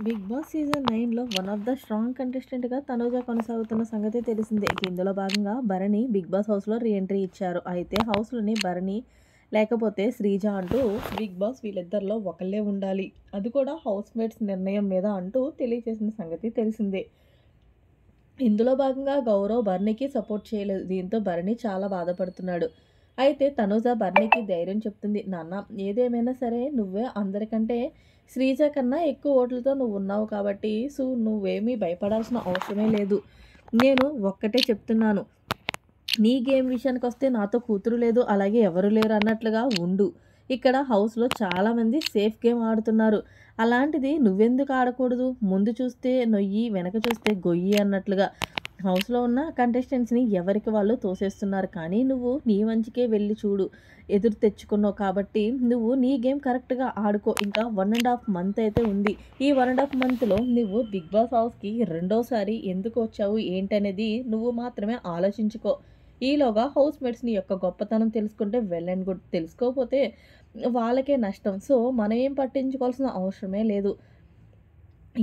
Big Boss season 9లో one of the strong కంటెస్టెంట్‌గా తనూజ కొనసాగుతున్న సంగతి తెలిసిందే. ఇందులో భాగంగా భరణి బిగ్ బాస్ హౌస్‌లో రీ ఎంట్రీ ఇచ్చారు. అయితే హౌస్‌లోని భరణి లేకపోతే శ్రీజ అంటూ బిగ్ బాస్ వీళ్ళిద్దరిలో ఒకళ్ళే ఉండాలి. అది కూడా హౌస్‌మేట్స్ నిర్ణయం మీద అంటూ తెలియజేసిన సంగతి తెలిసిందే. ఇందులో భాగంగా గౌరవ్ భరణికి సపోర్ట్ చేయలేదు. దీంతో భరణి చాలా బాధపడుతున్నాడు. అయితే తనూజ భరణికి ధైర్యం చెప్తుంది. నాన్న ఏదేమైనా సరే నువ్వే అందరికంటే శ్రీజ కన్నా ఎక్కువ ఓట్లతో నువ్వున్నావు కాబట్టి నువ్వేమీ భయపడాల్సిన అవసరమే లేదు. నేను ఒక్కటే చెప్తున్నాను. నీ గేమ్ విషయానికొస్తే నాతో కూతురు లేదు, అలాగే ఎవరు లేరు అన్నట్లుగా ఉండు. ఇక్కడ హౌస్‌లో చాలామంది సేఫ్ గేమ్ ఆడుతున్నారు. అలాంటిది నువ్వెందుకు ఆడకూడదు? ముందు చూస్తే నొయ్యి, వెనక చూస్తే గొయ్యి అన్నట్లుగా హౌస్‌లో ఉన్న కంటెస్టెంట్స్‌ని ఎవరికి వాళ్ళు తోసేస్తున్నారు. కానీ నువ్వు నీ మంచికే వెళ్లి చూడు. ఎదురు తెచ్చుకున్నావు కాబట్టి నువ్వు నీ గేమ్ కరెక్ట్‌గా ఆడుకో. ఇంకా 1½ మంత్ అయితే ఉంది. ఈ 1½ మంత్‌లో నువ్వు బిగ్ బాస్ హౌస్‌కి రెండోసారి ఎందుకు వచ్చావు? ఏంటనేది నువ్వు మాత్రమే ఆలోచించుకో. ఈలోగా హౌస్‌మేట్స్ నీ యొక్క గొప్పతనం తెలుసుకుంటే వెల్ అండ్ గుడ్. తెలుసుకోకపోతే వాళ్ళకే నష్టం. సో, మనం ఏం పట్టించుకోవాల్సిన అవసరమే లేదు.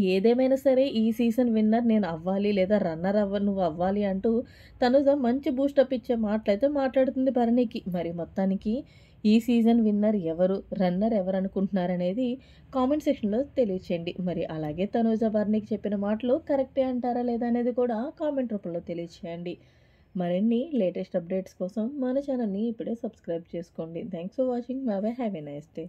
ఏదేమైనా సరే ఈ సీజన్ విన్నర్ నేను అవ్వాలి లేదా రన్నర్ నువ్వు అవ్వాలి అంటూ తనుజ మంచి బూస్టప్ ఇచ్చే మాటలైతే మాట్లాడుతుంది భరణికి. మరి మొత్తానికి ఈ సీజన్ విన్నర్ ఎవరు? రన్నర్ ఎవరనుకుంటున్నారనేది కామెంట్ సెక్షన్‌లో తెలియచేయండి. మరి అలాగే తనుజ భరణికి చెప్పిన మాటలు కరెక్టే అంటారా లేదా అనేది కూడా కామెంట్ రూపంలో తెలియచేయండి. మరిన్ని లేటెస్ట్ అప్డేట్స్ కోసం మన ఛానల్‌ని ఇప్పుడే సబ్స్క్రైబ్ చేసుకోండి. Thanks for watching. By by. Have a nice day.